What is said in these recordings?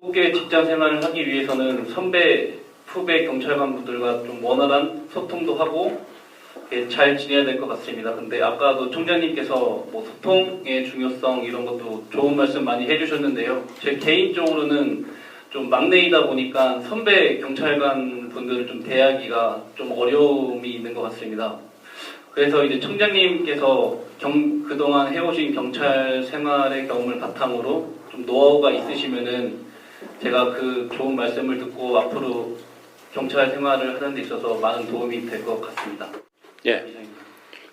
함께 직장 생활을 하기 위해서는 선배, 후배 경찰관분들과 좀 원활한 소통도 하고 잘 지내야 될 것 같습니다. 근데 아까도 총장님께서 뭐 소통의 중요성 이런 것도 좋은 말씀 많이 해주셨는데요. 제 개인적으로는 좀 막내이다 보니까 선배 경찰관 분들을 좀 대하기가 좀 어려움이 있는 것 같습니다. 그래서 이제 총장님께서 그동안 해오신 경찰 생활의 경험을 바탕으로 좀 노하우가 있으시면은 제가 그 좋은 말씀을 듣고 앞으로 경찰 생활을 하는 데 있어서 많은 도움이 될 것 같습니다. 예.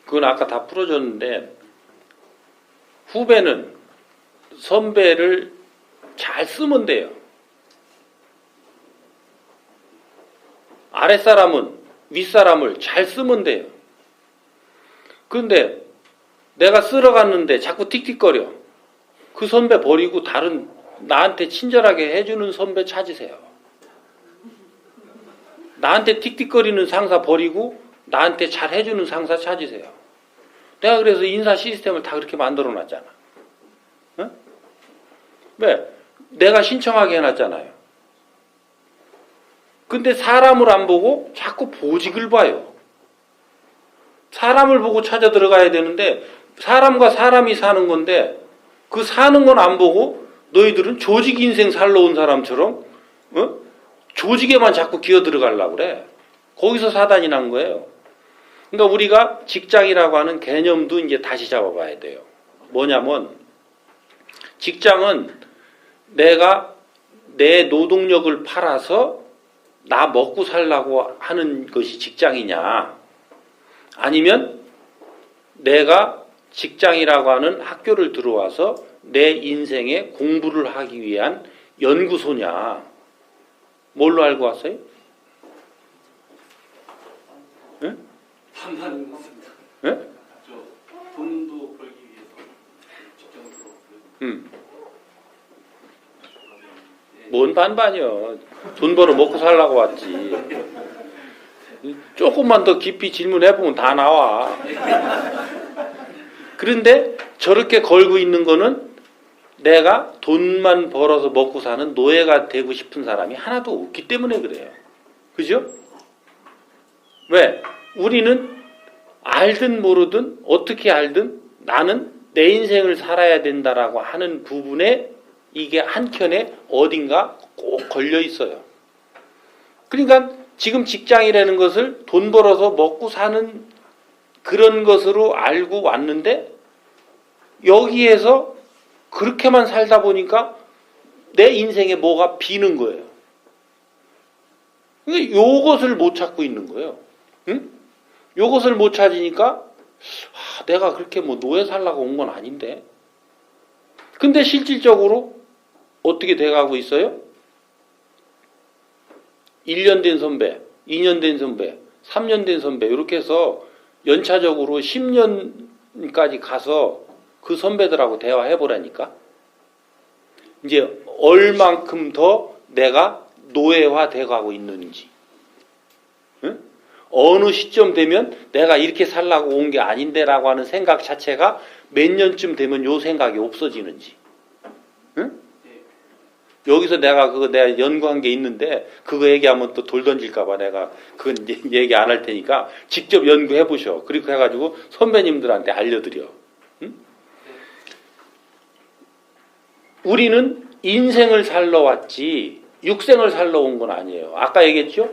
그건 아까 다 풀어줬는데, 후배는 선배를 잘 쓰면 돼요. 아랫사람은 윗사람을 잘 쓰면 돼요. 그런데 내가 쓸어 갔는데 자꾸 틱틱거려. 그 선배 버리고 다른 나한테 친절하게 해주는 선배 찾으세요. 나한테 틱틱거리는 상사 버리고 나한테 잘 해주는 상사 찾으세요. 내가 그래서 인사 시스템을 다 그렇게 만들어 놨잖아. 어? 왜? 내가 신청하게 해놨잖아요. 근데 사람을 안 보고 자꾸 보직을 봐요. 사람을 보고 찾아 들어가야 되는데 사람과 사람이 사는 건데 그 사는 건 안 보고 너희들은 조직 인생 살러 온 사람처럼 조직에만 자꾸 기어 들어가려고 그래. 거기서 사단이 난 거예요. 그러니까 우리가 직장이라고 하는 개념도 이제 다시 잡아봐야 돼요. 뭐냐면 직장은 내가 내 노동력을 팔아서 나 먹고 살라고 하는 것이 직장이냐, 아니면 내가 직장이라고 하는 학교를 들어와서 내 인생에 공부를 하기 위한 연구소냐. 뭘로 알고 왔어요? 응? 반반인 것 같습니다. 응? 저 돈도 벌기 위해서 직장을 들어왔고요. 뭔 반반이요. 돈 벌어 먹고 살라고 왔지. 조금만 더 깊이 질문해보면 다 나와. 그런데 저렇게 걸고 있는 거는 내가 돈만 벌어서 먹고 사는 노예가 되고 싶은 사람이 하나도 없기 때문에 그래요. 그죠? 왜? 우리는 알든 모르든 어떻게 알든 나는 내 인생을 살아야 된다라고 하는 부분에 이게 한켠에 어딘가 꼭 걸려 있어요. 그러니까 지금 직장이라는 것을 돈 벌어서 먹고 사는 그런 것으로 알고 왔는데 여기에서 그렇게만 살다 보니까 내 인생에 뭐가 비는 거예요. 그러니까 요것을 못 찾고 있는 거예요. 응? 요것을 못 찾으니까 내가 그렇게 뭐 노예 살라고 온 건 아닌데. 근데 실질적으로 어떻게 돼가고 있어요? 1년 된 선배, 2년 된 선배, 3년 된 선배 이렇게 해서 연차적으로 10년까지 가서 그 선배들하고 대화해보라니까. 이제 얼만큼 더 내가 노예화 돼가고 있는지. 응? 어느 시점 되면 내가 이렇게 살라고 온 게 아닌데라고 하는 생각 자체가 몇 년쯤 되면 요 생각이 없어지는지. 응? 여기서 내가 연구한 게 있는데 그거 얘기하면 또 돌 던질까봐 내가 그건 이제 얘기 안 할 테니까 직접 연구해 보셔. 그리고 해가지고 선배님들한테 알려드려. 응? 우리는 인생을 살러 왔지 육생을 살러 온 건 아니에요. 아까 얘기했죠?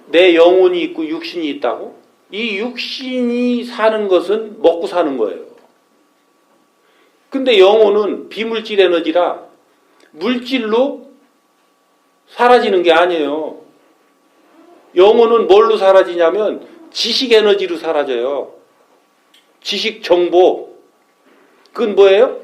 내 영혼이 있고 육신이 있다고? 이 육신이 사는 것은 먹고 사는 거예요. 근데 영혼은 비물질 에너지라 물질로 사라지는 게 아니에요. 영혼은 뭘로 사라지냐면 지식 에너지로 사라져요. 지식 정보. 그건 뭐예요?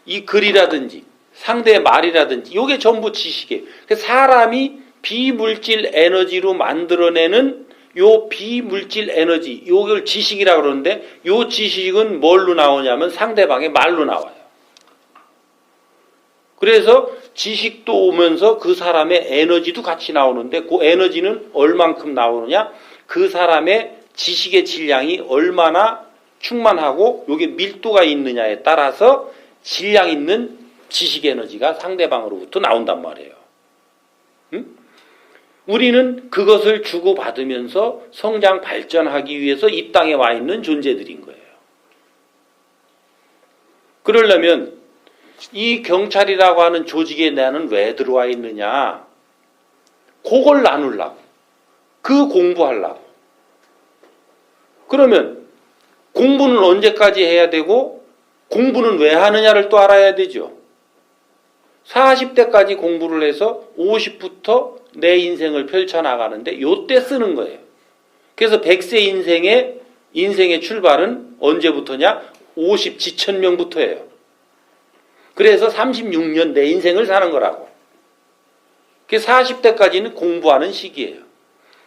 이 글이라든지 상대의 말이라든지 이게 전부 지식이에요. 사람이 비물질 에너지로 만들어내는 요 비물질 에너지, 이걸 지식이라고 그러는데 요 지식은 뭘로 나오냐면 상대방의 말로 나와요. 그래서 지식도 오면서 그 사람의 에너지도 같이 나오는데 그 에너지는 얼만큼 나오느냐? 그 사람의 지식의 질량이 얼마나 충만하고 여기 밀도가 있느냐에 따라서 질량 있는 지식 에너지가 상대방으로부터 나온단 말이에요. 응? 우리는 그것을 주고받으면서 성장 발전하기 위해서 이 땅에 와 있는 존재들인 거예요. 그러려면 이 경찰이라고 하는 조직에 나는 왜 들어와 있느냐? 그걸 나누려고. 그 공부하려고. 그러면 공부는 언제까지 해야 되고 공부는 왜 하느냐를 또 알아야 되죠. 40대까지 공부를 해서 50부터 내 인생을 펼쳐나가는데 요때 쓰는 거예요. 그래서 100세 인생의 출발은 언제부터냐? 50 지천명부터예요. 그래서 36년 내 인생을 사는 거라고. 그래서 40대까지는 공부하는 시기예요.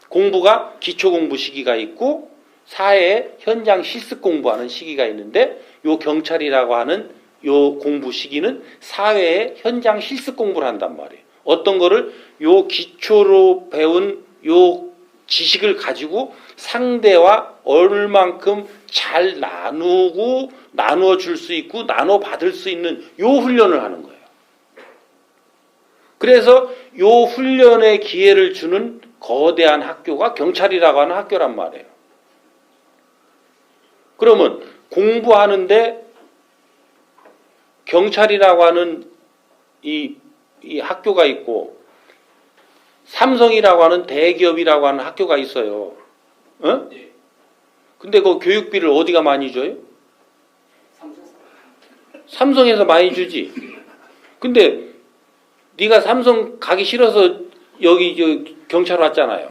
공부가 기초공부 시기가 있고 사회 현장 실습 공부하는 시기가 있는데 요 경찰이라고 하는 요 공부 시기는 사회의 현장 실습 공부를 한단 말이에요. 어떤 거를 요 기초로 배운 요 지식을 가지고 상대와 얼만큼 잘 나누어 줄 수 있고 나눠 받을 수 있는 요 훈련을 하는 거예요. 그래서 요 훈련의 기회를 주는 거대한 학교가 경찰이라고 하는 학교란 말이에요. 그러면 공부하는데 경찰이라고 하는 이 학교가 있고 삼성이라고 하는 대기업이라고 하는 학교가 있어요. 어? 근데 그 교육비를 어디가 많이 줘요? 삼성에서 많이 주지. 근데 네가 삼성 가기 싫어서 여기 경찰 왔잖아요.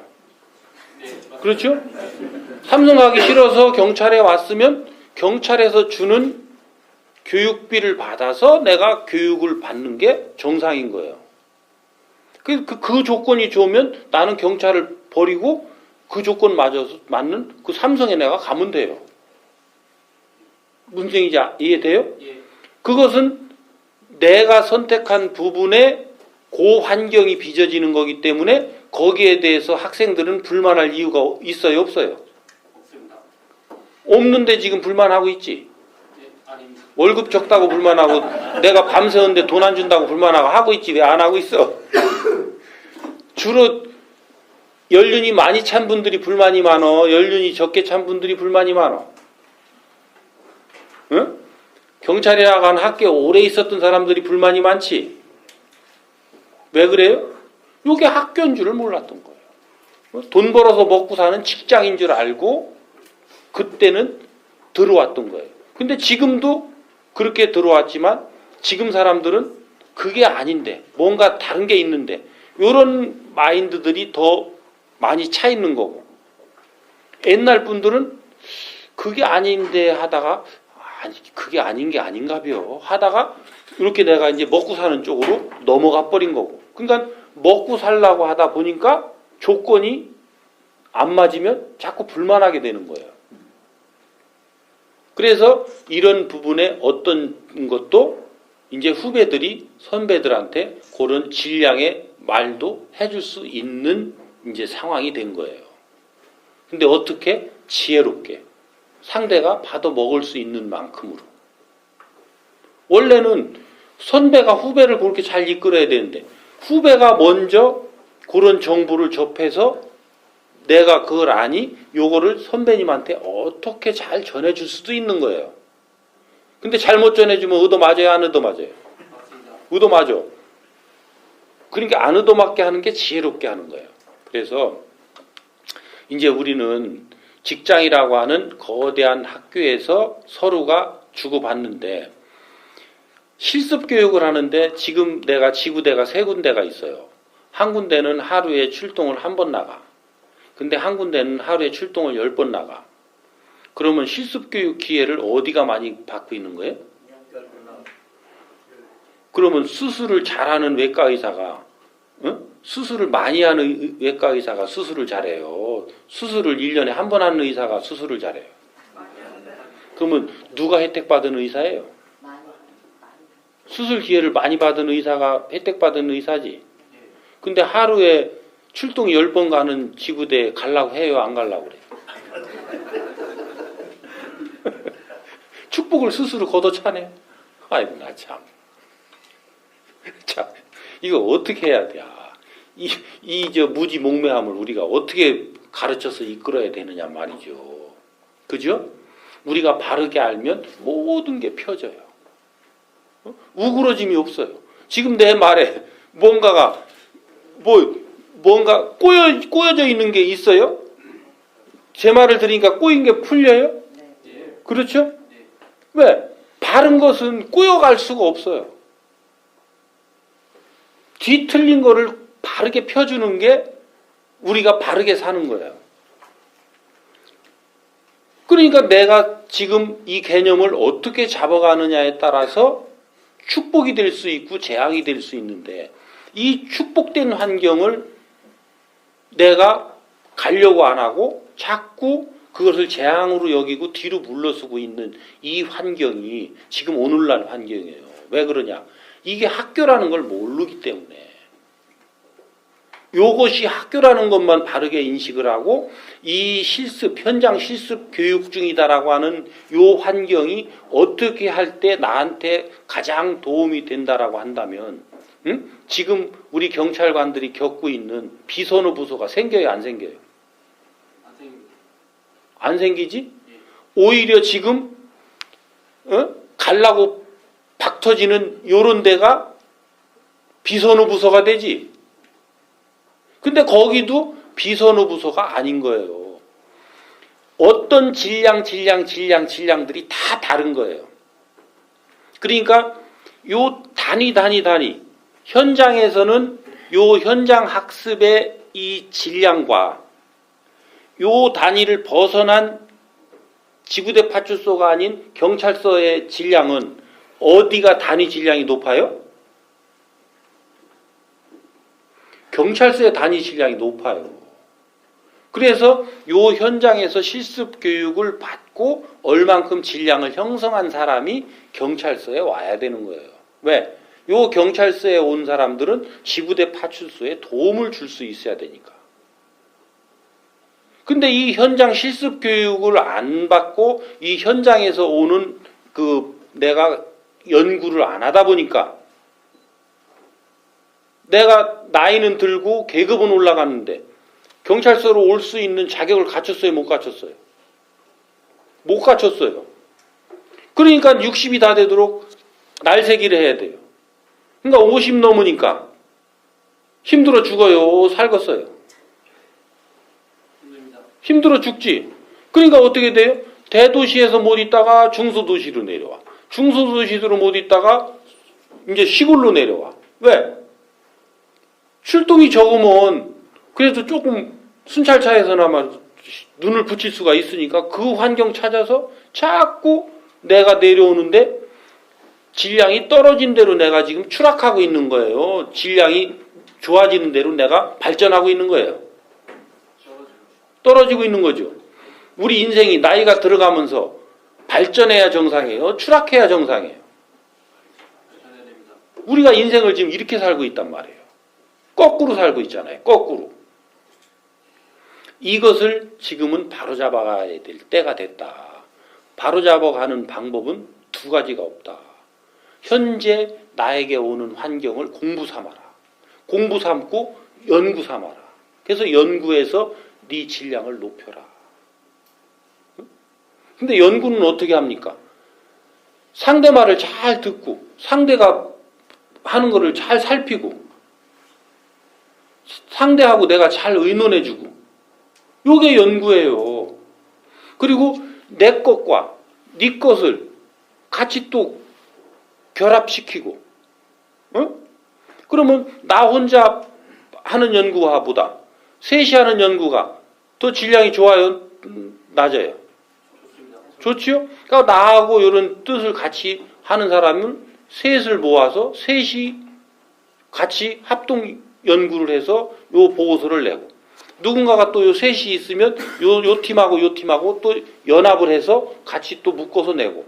그렇죠? 삼성 가기 싫어서 경찰에 왔으면 경찰에서 주는 교육비를 받아서 내가 교육을 받는 게 정상인 거예요. 그 조건이 좋으면 나는 경찰을 버리고 그 조건 맞는 그 삼성에 내가 가면 돼요. 무슨 얘기인지 이해돼요? 예. 그것은 내가 선택한 부분에 그 환경이 빚어지는 거기 때문에 거기에 대해서 학생들은 불만할 이유가 있어요, 없어요? 없습니다. 없는데 지금 불만하고 있지. 예, 아닙니다. 월급 적다고 불만하고 내가 밤새웠는데 돈 안 준다고 불만하고 하고 있지. 왜 안 하고 있어? 주로 연륜이 많이 찬 분들이 불만이 많어. 연륜이 적게 찬 분들이 불만이 많어. 응? 경찰이라고 하는 학교에 오래 있었던 사람들이 불만이 많지. 왜 그래요? 이게 학교인 줄을 몰랐던 거예요. 돈 벌어서 먹고 사는 직장인 줄 알고 그때는 들어왔던 거예요. 근데 지금도 그렇게 들어왔지만 지금 사람들은 그게 아닌데 뭔가 다른 게 있는데 이런 마인드들이 더 많이 차 있는 거고 옛날 분들은 그게 아닌데 하다가 아니 그게 아닌 게 아닌가벼 하다가 이렇게 내가 이제 먹고 사는 쪽으로 넘어가 버린 거고 그러니까 먹고 살라고 하다 보니까 조건이 안 맞으면 자꾸 불만하게 되는 거예요. 그래서 이런 부분에 어떤 것도 이제 후배들이 선배들한테 그런 질량의 말도 해줄 수 있는 이제 상황이 된 거예요. 근데 어떻게? 지혜롭게. 상대가 받아 먹을 수 있는 만큼으로. 원래는 선배가 후배를 그렇게 잘 이끌어야 되는데 후배가 먼저 그런 정보를 접해서 내가 그걸 아니 요거를 선배님한테 어떻게 잘 전해줄 수도 있는 거예요. 근데 잘못 전해주면 얻어맞아요, 안 얻어맞아요? 얻어맞아. 그러니까 안 얻어맞게 하는 게 지혜롭게 하는 거예요. 그래서 이제 우리는 직장이라고 하는 거대한 학교에서 서로가 주고받는데 실습 교육을 하는데 지금 내가 지구대가 3군데가 있어요. 한 군데는 하루에 출동을 1번 나가. 근데 한 군데는 하루에 출동을 10번 나가. 그러면 실습 교육 기회를 어디가 많이 받고 있는 거예요? 그러면 수술을 잘하는 외과 의사가 수술을 많이 하는 외과 의사가 수술을 잘해요. 수술을 1년에 1번 하는 의사가 수술을 잘해요. 그러면 누가 혜택받은 의사예요? 수술 기회를 많이 받은 의사가 혜택받은 의사지. 근데 하루에 출동 10번 가는 지구대에 가려고 해요? 안 가려고 그래요? 축복을 스스로 걷어차네. 아이고 나 참. 자, 이거 어떻게 해야 돼? 저 무지몽매함을 우리가 어떻게 가르쳐서 이끌어야 되느냐 말이죠. 그죠? 우리가 바르게 알면 모든 게 펴져요. 우그러짐이 없어요. 지금 내 말에 뭔가 꼬여져 있는 게 있어요? 제 말을 들으니까 꼬인 게 풀려요? 그렇죠? 왜? 바른 것은 꼬여갈 수가 없어요. 뒤틀린 거를 바르게 펴주는 게 우리가 바르게 사는 거예요. 그러니까 내가 지금 이 개념을 어떻게 잡아가느냐에 따라서 축복이 될 수 있고 재앙이 될 수 있는데, 이 축복된 환경을 내가 가려고 안 하고 자꾸 그것을 재앙으로 여기고 뒤로 물러서고 있는 이 환경이 지금 오늘날 환경이에요. 왜 그러냐? 이게 학교라는 걸 모르기 때문에. 요것이 학교라는 것만 바르게 인식을 하고 이 현장 실습 교육 중이다라고 하는 요 환경이 어떻게 할 때 나한테 가장 도움이 된다라고 한다면, 지금 우리 경찰관들이 겪고 있는 비선호 부서가 생겨요, 안 생겨요? 안 생깁니다. 안 생기지? 오히려 지금 갈라고 박 터지는 요런 데가 비선호 부서가 되지. 근데 거기도 비선호 부서가 아닌 거예요. 어떤 질량들이 다 다른 거예요. 그러니까 요 단위 현장에서는 요 현장 학습의 이 질량과 요 단위를 벗어난 지구대 파출소가 아닌 경찰서의 질량은 어디가 단위 질량이 높아요? 경찰서의 단위 질량이 높아요. 그래서 요 현장에서 실습 교육을 받고 얼만큼 질량을 형성한 사람이 경찰서에 와야 되는 거예요. 왜? 요 경찰서에 온 사람들은 지구대 파출소에 도움을 줄 수 있어야 되니까. 근데 이 현장 실습 교육을 안 받고 이 현장에서 오는 내가 연구를 안 하다 보니까 내가 나이는 들고 계급은 올라갔는데 경찰서로 올 수 있는 자격을 갖췄어요, 못 갖췄어요? 못 갖췄어요. 그러니까 60이 다 되도록 날새기를 해야 돼요. 그러니까 50 넘으니까 힘들어 죽어요, 살겠어요? 힘들어 죽지. 그러니까 어떻게 돼요? 대도시에서 못 있다가 중소도시로 내려와. 중소도시로 못 있다가 이제 시골로 내려와. 왜? 출동이 적으면 그래도 조금 순찰차에서나마 눈을 붙일 수가 있으니까 그 환경 찾아서 자꾸 내가 내려오는데 질량이 떨어진 대로 내가 지금 추락하고 있는 거예요. 질량이 좋아지는 대로 내가 발전하고 있는 거예요. 떨어지고 있는 거죠. 우리 인생이 나이가 들어가면서 발전해야 정상이에요? 추락해야 정상이에요? 우리가 인생을 지금 이렇게 살고 있단 말이에요. 거꾸로 살고 있잖아요. 거꾸로. 이것을 지금은 바로잡아야 될 때가 됐다. 바로잡아가는 방법은 두 가지가 없다. 현재 나에게 오는 환경을 공부 삼아라. 공부 삼고 연구 삼아라. 그래서 연구해서 네 질량을 높여라. 근데 연구는 어떻게 합니까? 상대 말을 잘 듣고 상대가 하는 거를 잘 살피고 상대하고 내가 잘 의논해주고 요게 연구예요. 그리고 내 것과 네 것을 같이 또 결합시키고 그러면 나 혼자 하는 연구와보다 셋이 하는 연구가 더 질량이 좋아요? 낮아요? 좋지요? 그러니까 나하고 이런 뜻을 같이 하는 사람은 셋을 모아서 셋이 같이 합동 연구를 해서 요 보고서를 내고 누군가가 또 요 셋이 있으면 요 팀하고 요 팀하고 또 연합을 해서 같이 또 묶어서 내고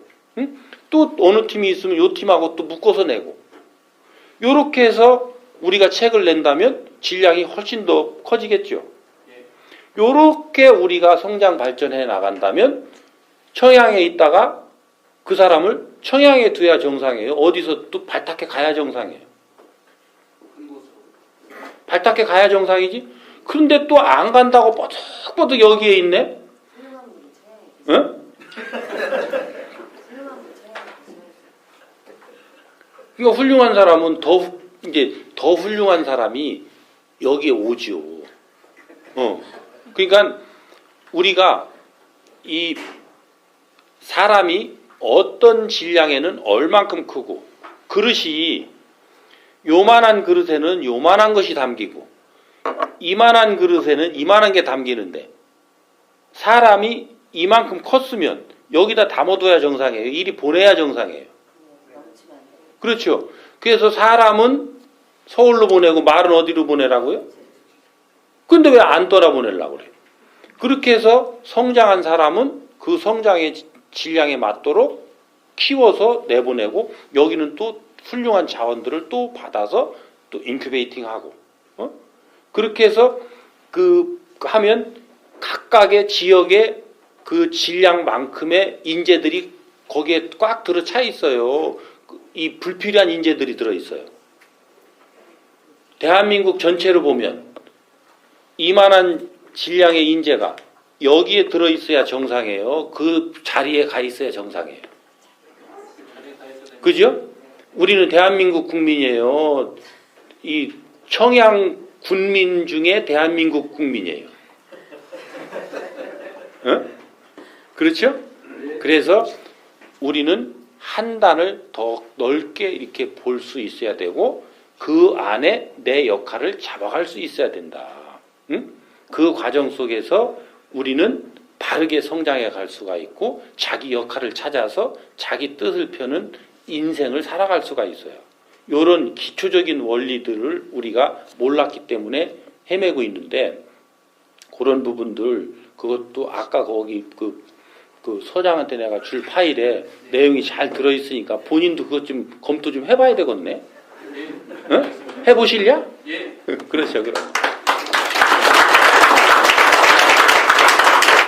또 어느 팀이 있으면 요 팀하고 또 묶어서 내고 요렇게 해서 우리가 책을 낸다면 질량이 훨씬 더 커지겠죠. 요렇게 우리가 성장 발전해 나간다면 청양에 있다가 그 사람을 청양에 둬야 정상이에요. 어디서 또 발탁해 가야 정상이에요. 발닦게 가야 정상이지. 그런데 또 안 간다고 뻐득뻐득 여기에 있네. 응? 그러니까 훌륭한 사람은 더 훌륭한 사람이 여기에 오지요. 그러니까 우리가 이 사람이 어떤 질량에는 얼만큼 크고, 그릇이 요만한 그릇에는 요만한 것이 담기고 이만한 그릇에는 이만한 게 담기는데, 사람이 이만큼 컸으면 여기다 담아둬야 정상이에요. 이리 보내야 정상이에요. 그렇죠. 그래서 사람은 서울로 보내고 말은 어디로 보내라고요? 근데 왜 안 떠나 보내려고 그래? 그렇게 해서 성장한 사람은 그 성장의 질량에 맞도록 키워서 내보내고, 여기는 또 훌륭한 자원들을 또 받아서 또 인큐베이팅하고, 그렇게 해서 하면 각각의 지역의 그 질량만큼의 인재들이 거기에 꽉 들어차 있어요. 이 불필요한 인재들이 들어 있어요. 대한민국 전체로 보면 이만한 질량의 인재가 여기에 들어 있어야 정상이에요. 그 자리에 가 있어야 정상이에요. 그죠? 우리는 대한민국 국민이에요. 이 청양 군민 중에 대한민국 국민이에요. 그렇죠? 그래서 우리는 한 단을 더 넓게 이렇게 볼 수 있어야 되고, 그 안에 내 역할을 잡아갈 수 있어야 된다. 그 과정 속에서 우리는 바르게 성장해 갈 수가 있고, 자기 역할을 찾아서 자기 뜻을 펴는 인생을 살아갈 수가 있어요. 이런 기초적인 원리들을 우리가 몰랐기 때문에 헤매고 있는데, 그런 부분들, 그것도 아까 거기 그 서장한테 내가 줄 파일에 내용이 잘 들어있으니까 본인도 그것 좀 검토 좀 해봐야 되겠네. 응? 해보실냐? 예. 그렇죠, 그럼.